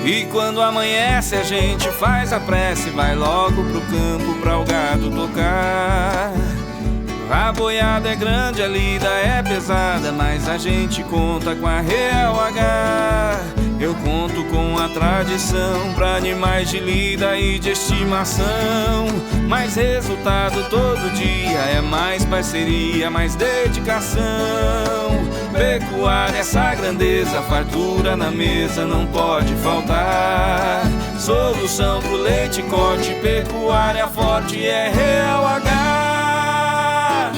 E quando amanhece a gente faz a prece, vai logo pro campo pra o gado tocar. A boiada é grande, a lida é pesada, mas a gente conta com a Real H. Eu conto com a tradição pra animais de lida e de estimação. Mais resultado todo dia, é mais parceria, mais dedicação. Pecuária, essa grandeza, fartura na mesa não pode faltar. Solução pro leite corte, pecuária forte é Real H.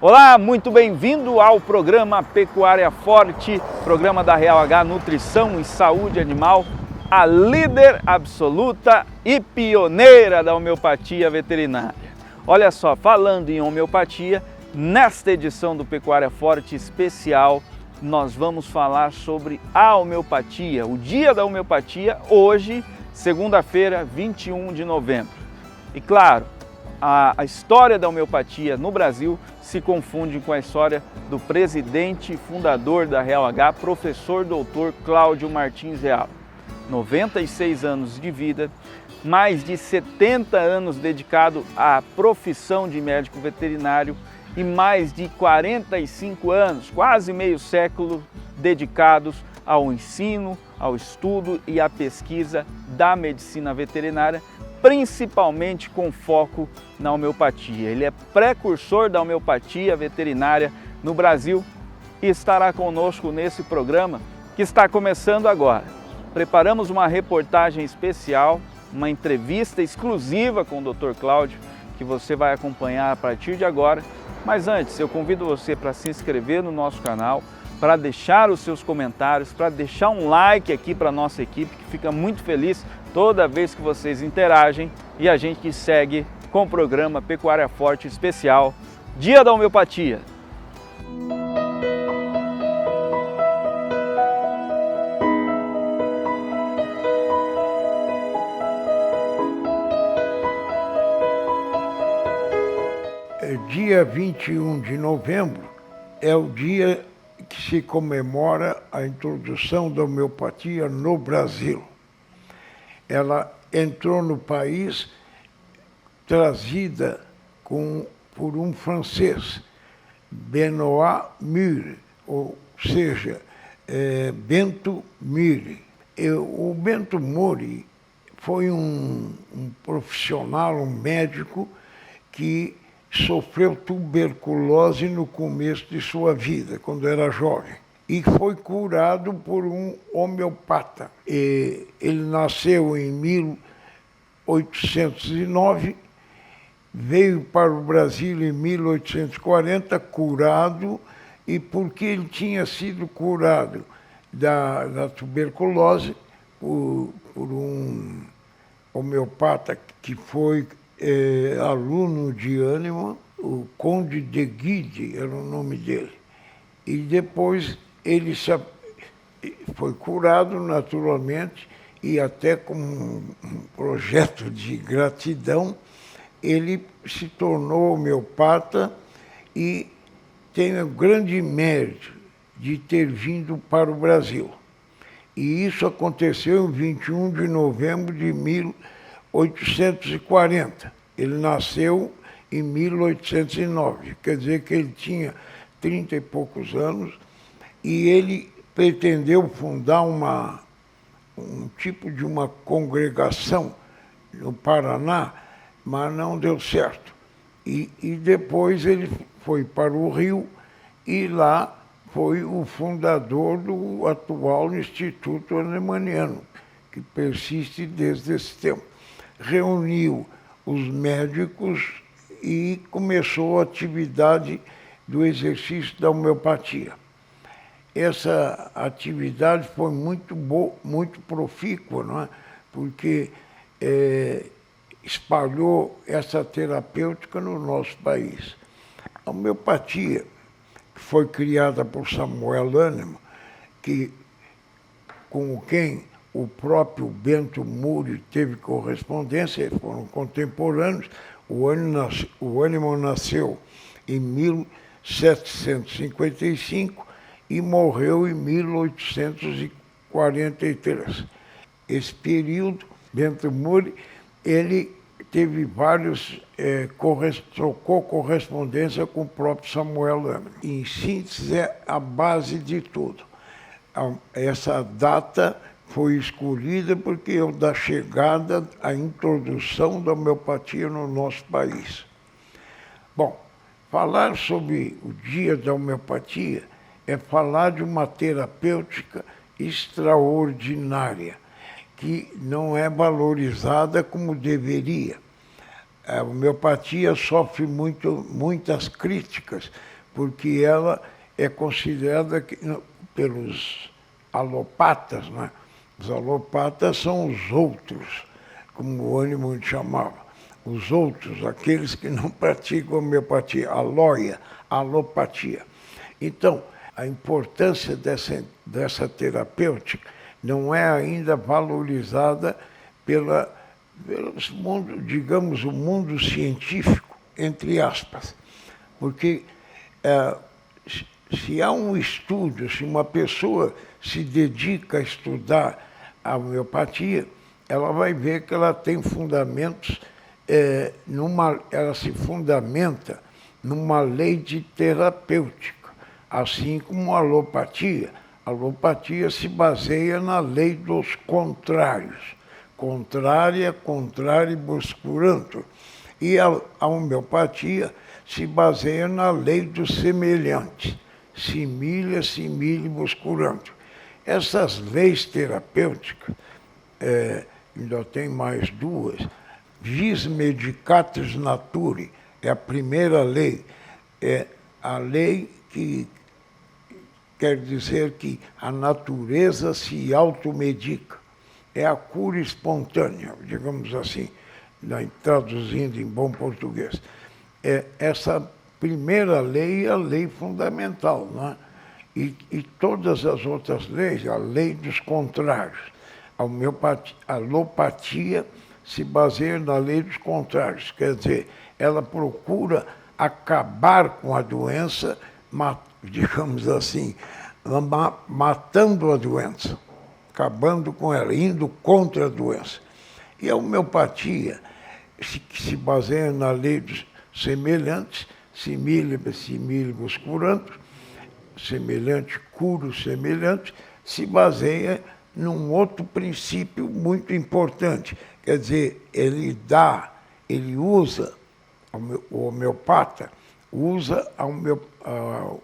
Olá, muito bem-vindo ao programa Pecuária Forte, programa da Real H Nutrição e Saúde Animal, a líder absoluta e pioneira da homeopatia veterinária. Olha só, falando em homeopatia, nesta edição do Pecuária Forte especial, nós vamos falar sobre a homeopatia, o dia da homeopatia, hoje, segunda-feira, 21 de novembro. E claro, a história da homeopatia no Brasil se confunde com a história do presidente e fundador da Real H, professor doutor Cláudio Martins Real. 96 anos de vida, mais de 70 anos dedicado à profissão de médico veterinário e mais de 45 anos, quase meio século, dedicados ao ensino, ao estudo e à pesquisa da medicina veterinária, principalmente com foco na homeopatia. Ele é precursor da homeopatia veterinária no Brasil e estará conosco nesse programa que está começando agora. Preparamos uma reportagem especial, uma entrevista exclusiva com o Dr. Cláudio, que você vai acompanhar a partir de agora. Mas antes, eu convido você para se inscrever no nosso canal, para deixar os seus comentários, para deixar um like aqui para a nossa equipe, que fica muito feliz toda vez que vocês interagem, e a gente segue com o programa Pecuária Forte especial, Dia da Homeopatia. Dia 21 de novembro é o dia que se comemora a introdução da homeopatia no Brasil. Ela entrou no país trazida por um francês, Benoît Mure, ou seja, Bento Mure. O Bento Mure foi um profissional, um médico que sofreu tuberculose no começo de sua vida, quando era jovem, e foi curado por um homeopata. Ele nasceu em 1809, veio para o Brasil em 1840, curado, e porque ele tinha sido curado da tuberculose por um homeopata que foi aluno de Hahnemann, o Conde de Guide era o nome dele. E depois ele foi curado naturalmente, e até com um projeto de gratidão, ele se tornou homeopata e tem o grande mérito de ter vindo para o Brasil. E isso aconteceu em 21 de novembro de 1840. Ele nasceu em 1809, quer dizer que ele tinha 30 e poucos anos, e ele pretendeu fundar um tipo de uma congregação no Paraná, mas não deu certo. E depois ele foi para o Rio, e lá foi o fundador do atual Instituto Hahnemanniano, que persiste desde esse tempo. Reuniu os médicos e começou a atividade do exercício da homeopatia. Essa atividade foi muito boa, muito profícua, não é? Porque espalhou essa terapêutica no nosso país. A homeopatia, que foi criada por Samuel Hahnemann, com quem o próprio Bento Mure teve correspondência, foram contemporâneos. O Hahnemann nasceu em 1755 e morreu em 1843. Esse período, Bento Muri, ele teve vários, trocou correspondência com o próprio Samuel Lehmann. Em síntese, é a base de tudo. Essa data foi escolhida porque é da chegada, a introdução da homeopatia no nosso país. Bom, falar sobre o Dia da Homeopatia é falar de uma terapêutica extraordinária, que não é valorizada como deveria. A homeopatia sofre muitas críticas, porque ela é considerada pelos alopatas, né? Os alopatas são os outros, como o Hahnemann chamava. Os outros, aqueles que não praticam homeopatia, alopatia. Então, a importância dessa terapêutica não é ainda valorizada pelos mundo, digamos, o mundo científico, entre aspas. Porque se há um estudo, se uma pessoa se dedica a estudar a homeopatia, ela vai ver que ela tem fundamentos, ela se fundamenta numa lei de terapêutica, assim como a alopatia. A alopatia se baseia na lei dos contrários. Contrária, contraribus curantur. E a homeopatia se baseia na lei dos semelhantes. Similia, similibus curantur. Essas leis terapêuticas, ainda tem mais duas. Vis medicatrix naturae é a primeira lei. É a lei que quer dizer que a natureza se automedica. É a cura espontânea, digamos assim, traduzindo em bom português. Essa primeira lei é a lei fundamental, né? E todas as outras leis, a lei dos contrários. A alopatia se baseia na lei dos contrários, quer dizer, ela procura acabar com a doença, digamos assim, matando a doença, acabando com ela, indo contra a doença. E a homeopatia, que se baseia na lei dos semelhantes, similibus curantur, semelhante cura o semelhante, se baseia num outro princípio muito importante. Quer dizer, ele usa, o homeopata usa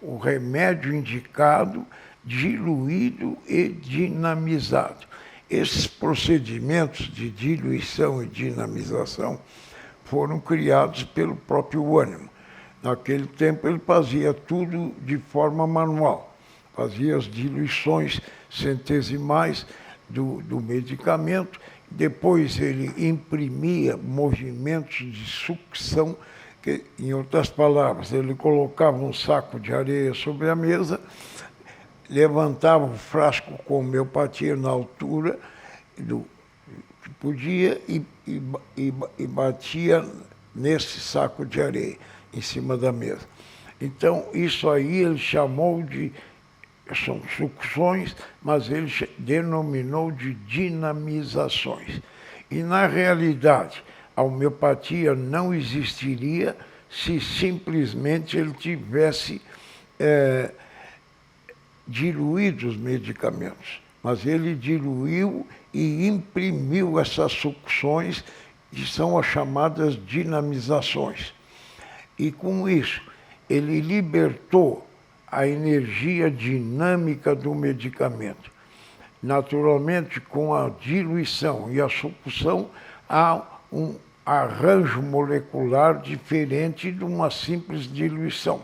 o remédio indicado, diluído e dinamizado. Esses procedimentos de diluição e dinamização foram criados pelo próprio Hahnemann. Naquele tempo ele fazia tudo de forma manual, fazia as diluições centesimais do medicamento, depois ele imprimia movimentos de sucção, que, em outras palavras, ele colocava um saco de areia sobre a mesa, levantava o frasco com homeopatia na altura que podia e batia nesse saco de areia, em cima da mesa. Então, isso aí ele chamou são sucções, mas ele denominou de dinamizações. E, na realidade, a homeopatia não existiria se simplesmente ele tivesse diluído os medicamentos. Mas ele diluiu e imprimiu essas sucções, que são as chamadas dinamizações. E, com isso, ele libertou a energia dinâmica do medicamento. Naturalmente, com a diluição e a sucção, há um arranjo molecular diferente de uma simples diluição.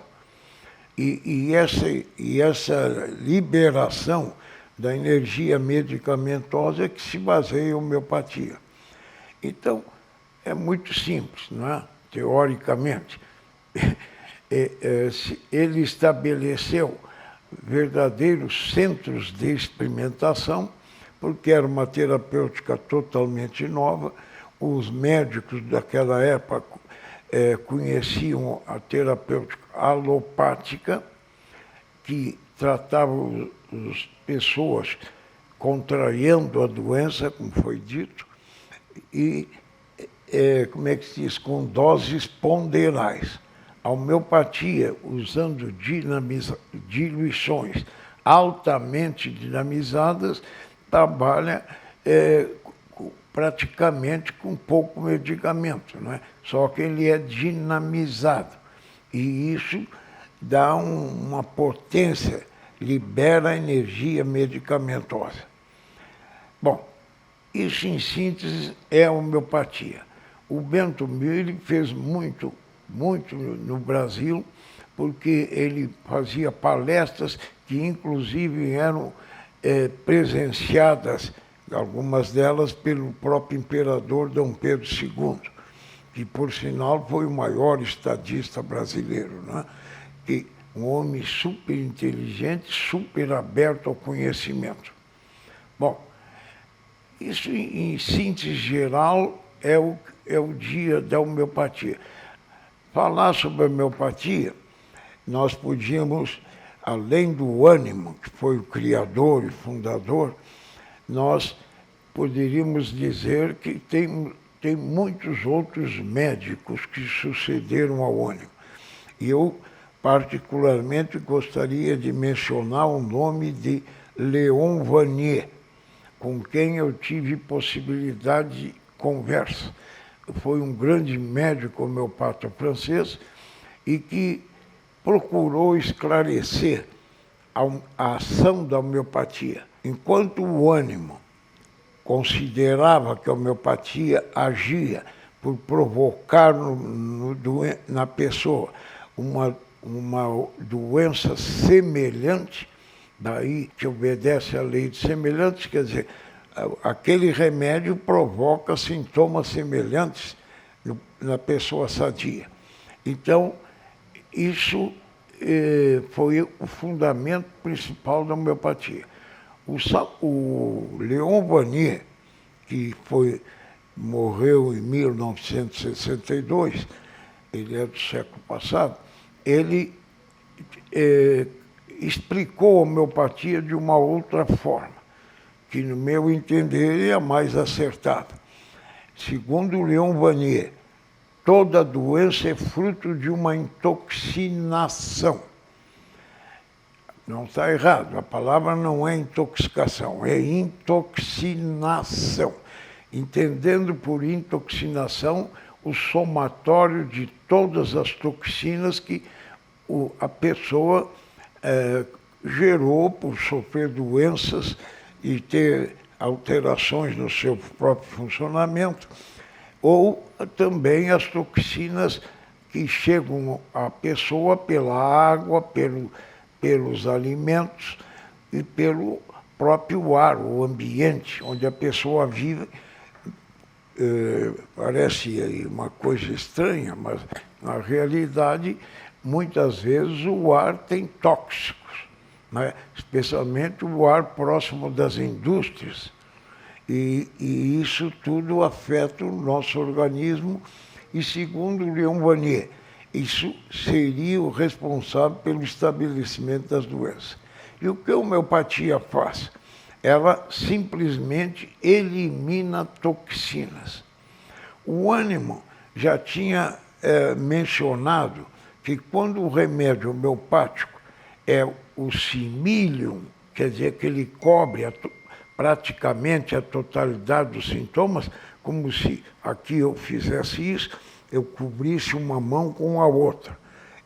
E essa liberação da energia medicamentosa é que se baseia a homeopatia. Então, é muito simples, não é? Teoricamente. Ele estabeleceu verdadeiros centros de experimentação, porque era uma terapêutica totalmente nova. Os médicos daquela época conheciam a terapêutica alopática, que tratava as pessoas contraindo a doença, como foi dito, e, como é que se diz, com doses ponderais. A homeopatia, usando diluições altamente dinamizadas, trabalha praticamente com pouco medicamento, não é? Só que ele é dinamizado. E isso dá uma potência, libera energia medicamentosa. Bom, isso em síntese é a homeopatia. O Bento Mille fez muito no Brasil, porque ele fazia palestras que inclusive eram presenciadas, algumas delas pelo próprio imperador Dom Pedro II, que por sinal foi o maior estadista brasileiro, né? E um homem super inteligente, super aberto ao conhecimento. Bom, isso em síntese geral é o dia da homeopatia. Falar sobre a homeopatia, nós podíamos, além do Hahnemann, que foi o criador e fundador, nós poderíamos dizer que tem muitos outros médicos que sucederam ao Hahnemann. E eu, particularmente, gostaria de mencionar o nome de Léon Vanier, com quem eu tive possibilidade de conversa. Foi um grande médico homeopata francês e que procurou esclarecer a ação da homeopatia. Enquanto o Hahnemann considerava que a homeopatia agia por provocar na pessoa uma doença semelhante, daí que obedece à lei de semelhantes, quer dizer, aquele remédio provoca sintomas semelhantes na pessoa sadia. Então, isso foi o fundamento principal da homeopatia. O Léon Vanier, que morreu em 1962, ele é do século passado, ele explicou a homeopatia de uma outra forma, que, no meu entender, é a mais acertada. Segundo Léon Vanier, toda doença é fruto de uma intoxinação. Não está errado, a palavra não é intoxicação, é intoxinação. Entendendo por intoxinação o somatório de todas as toxinas que a pessoa gerou por sofrer doenças e ter alterações no seu próprio funcionamento, ou também as toxinas que chegam à pessoa pela água, pelos alimentos e pelo próprio ar, o ambiente onde a pessoa vive. Parece uma coisa estranha, mas na realidade, muitas vezes o ar tem tóxicos, né? Especialmente o ar próximo das indústrias. E isso tudo afeta o nosso organismo e, segundo Léon Vanier, isso seria o responsável pelo estabelecimento das doenças. E o que a homeopatia faz? Ela simplesmente elimina toxinas. O Hahnemann já tinha mencionado que quando o remédio homeopático é o similium, quer dizer que ele cobre praticamente a totalidade dos sintomas, como se aqui eu fizesse isso, eu cobrisse uma mão com a outra.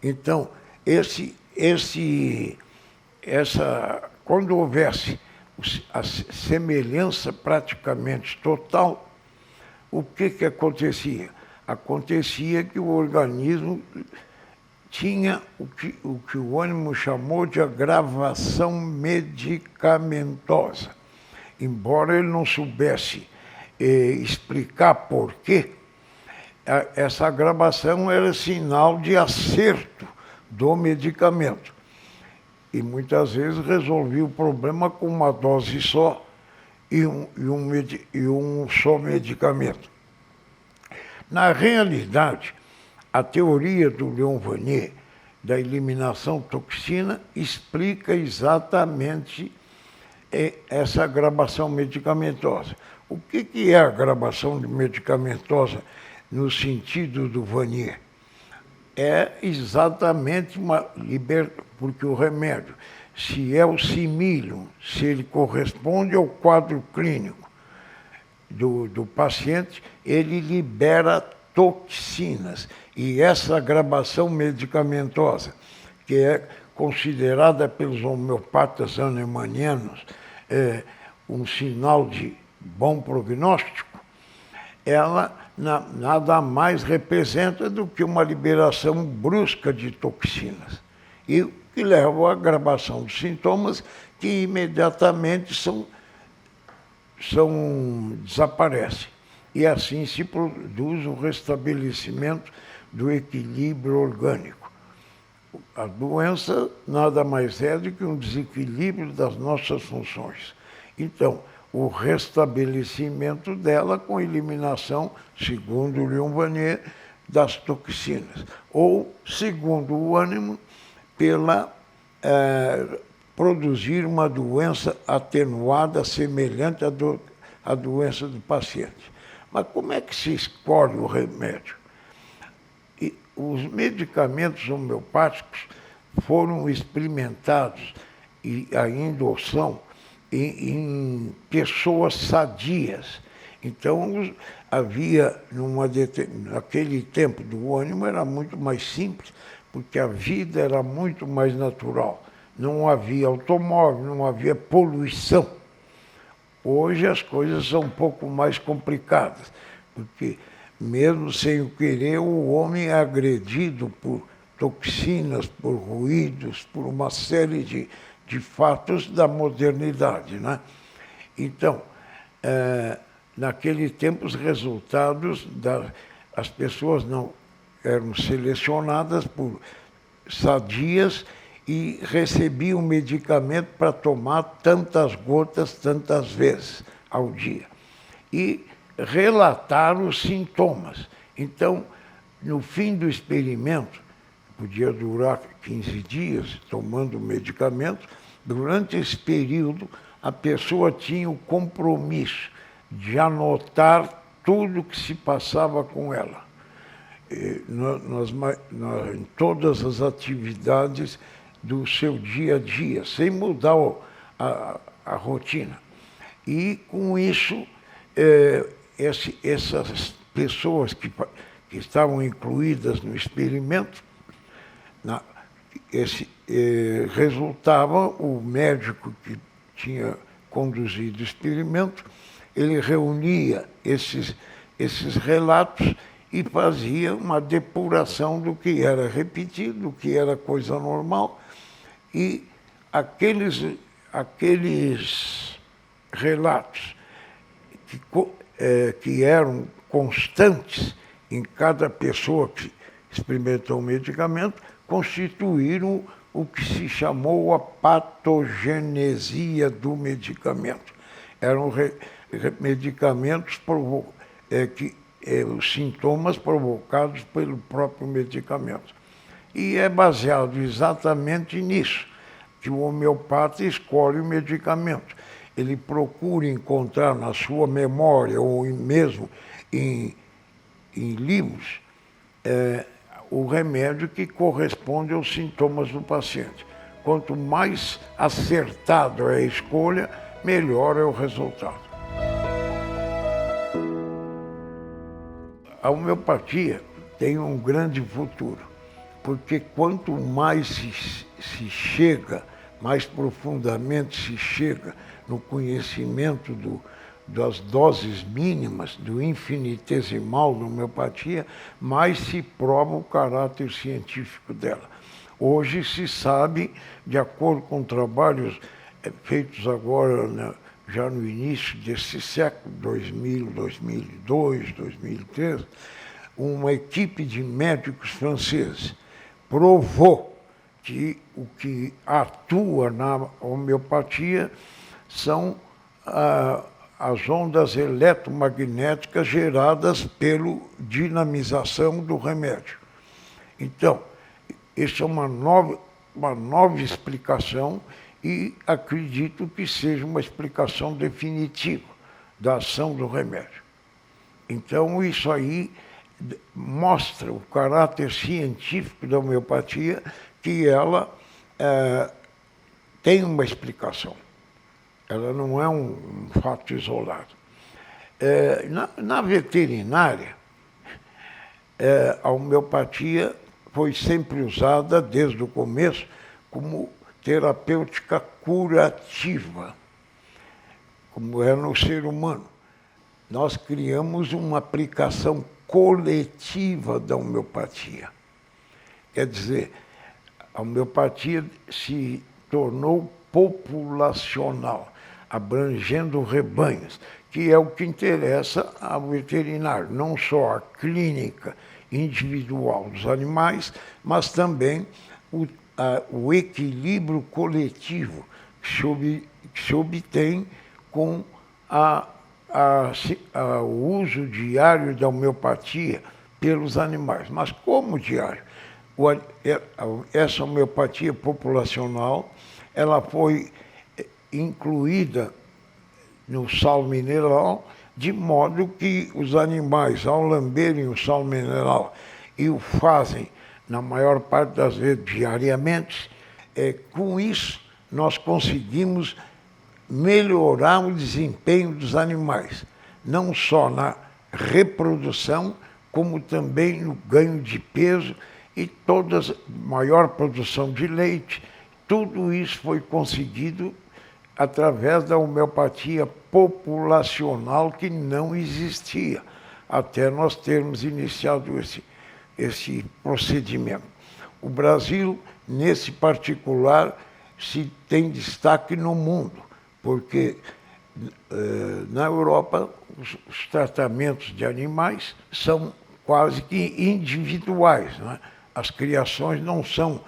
Então, quando houvesse a semelhança praticamente total, o que acontecia? Acontecia que o organismo tinha o que o Hahnemann chamou de agravação medicamentosa. Embora ele não soubesse explicar por quê, essa agravação era sinal de acerto do medicamento. E muitas vezes resolvia o problema com uma dose só e um só medicamento. Na realidade, a teoria do Léon Vanier da eliminação toxina explica exatamente essa agravação medicamentosa. O que é a agravação medicamentosa no sentido do Vanier? É exatamente porque o remédio, se é o simílio, se ele corresponde ao quadro clínico do paciente, ele libera toxinas. E essa agravação medicamentosa, que é considerada pelos homeopatas hahnemannianos um sinal de bom prognóstico, ela nada mais representa do que uma liberação brusca de toxinas, e que leva à agravação dos sintomas que imediatamente desaparecem. E assim se produz o restabelecimento do equilíbrio orgânico. A doença nada mais é do que um desequilíbrio das nossas funções. Então, o restabelecimento dela com eliminação, segundo o Leon Vanier, das toxinas. Ou, segundo o Hahnemann, pela produzir uma doença atenuada, semelhante à doença do paciente. Mas como é que se escolhe o remédio? E os medicamentos homeopáticos foram experimentados, e ainda o são, em pessoas sadias. Então, havia, naquele tempo do ânimo, era muito mais simples, porque a vida era muito mais natural. Não havia automóvel, não havia poluição. Hoje as coisas são um pouco mais complicadas, porque mesmo sem o querer, o homem é agredido por toxinas, por ruídos, por uma série de fatos da modernidade, né? Então, naquele tempo, os resultados as pessoas não eram selecionadas por sadias e recebiam medicamento para tomar tantas gotas, tantas vezes ao dia. E relataram os sintomas. Então, no fim do experimento, podia durar 15 dias tomando o medicamento, durante esse período, a pessoa tinha o compromisso de anotar tudo que se passava com ela, em todas as atividades do seu dia a dia, sem mudar a rotina. E, com isso, essas pessoas que estavam incluídas no experimento, resultava o médico que tinha conduzido o experimento, ele reunia esses relatos e fazia uma depuração do que era repetido, do que era coisa normal, e aqueles relatos que eram constantes em cada pessoa que experimentou o medicamento, constituíram o que se chamou a patogenesia do medicamento. Eram medicamentos os sintomas provocados pelo próprio medicamento. E é baseado exatamente nisso, que o homeopata escolhe o medicamento. Ele procura encontrar na sua memória, ou mesmo em livros, o remédio que corresponde aos sintomas do paciente. Quanto mais acertado é a escolha, melhor é o resultado. A homeopatia tem um grande futuro, porque quanto mais se chega, mais profundamente se chega no conhecimento das doses mínimas, do infinitesimal da homeopatia, mais se prova o caráter científico dela. Hoje se sabe, de acordo com trabalhos feitos agora, já no início desse século, 2000, 2002, 2003, uma equipe de médicos franceses provou que o que atua na homeopatia são as ondas eletromagnéticas geradas pela dinamização do remédio. Então, Essa é uma nova explicação e acredito que seja uma explicação definitiva da ação do remédio. Então, isso aí mostra o caráter científico da homeopatia, que ela tem uma explicação. Ela não é um fato isolado. Na veterinária, a homeopatia foi sempre usada, desde o começo, como terapêutica curativa, como é no ser humano. Nós criamos uma aplicação coletiva da homeopatia. Quer dizer, a homeopatia se tornou populacional, abrangendo rebanhos, que é o que interessa ao veterinário, não só a clínica individual dos animais, mas também o equilíbrio coletivo que se obtém com o uso diário da homeopatia pelos animais. Mas como diário? Essa homeopatia populacional, ela foi incluída no sal mineral, de modo que os animais, ao lamberem o sal mineral, e o fazem, na maior parte das vezes, diariamente, com isso nós conseguimos melhorar o desempenho dos animais, não só na reprodução, como também no ganho de peso e maior produção de leite. Tudo isso foi conseguido através da homeopatia populacional, que não existia até nós termos iniciado esse procedimento. O Brasil, nesse particular, se tem destaque no mundo, porque na Europa os tratamentos de animais são quase que individuais, né? As criações não são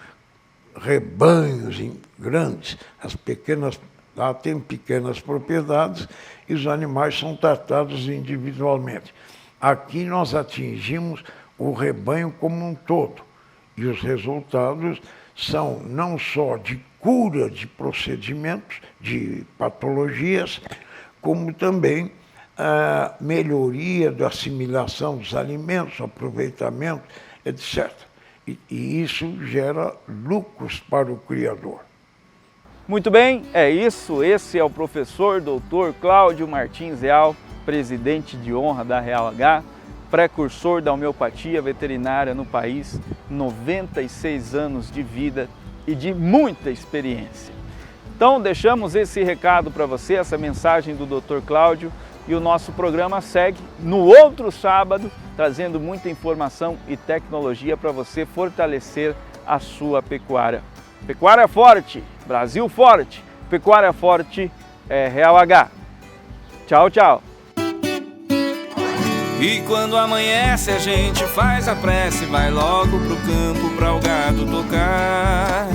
rebanhos grandes, lá tem pequenas propriedades e os animais são tratados individualmente. Aqui nós atingimos o rebanho como um todo e os resultados são não só de cura de procedimentos, de patologias, como também a melhoria da assimilação dos alimentos, aproveitamento, etc. E isso gera lucros para o criador. Muito bem, é isso. Esse é o professor Dr. Cláudio Martins Real, presidente de honra da Real H, precursor da homeopatia veterinária no país, 96 anos de vida e de muita experiência. Então deixamos esse recado para você, essa mensagem do Dr. Cláudio, e o nosso programa segue no outro sábado, trazendo muita informação e tecnologia para você fortalecer a sua pecuária. Pecuária forte, Brasil forte, pecuária forte é Real H. Tchau, tchau. E quando amanhece a gente faz a prece, vai logo pro campo pra o gado tocar.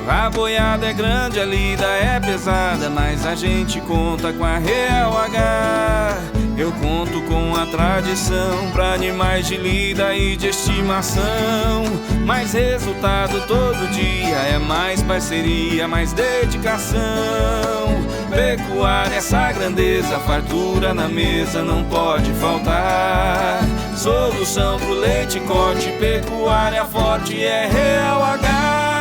A boiada é grande, a lida é pesada, mas a gente conta com a Real H. Eu conto com a tradição pra animais de lida e de estimação. Mais resultado todo dia, é mais parceria, mais dedicação. Pecuária, essa grandeza, fartura na mesa não pode faltar. Solução pro leite corte, pecuária forte é Real H.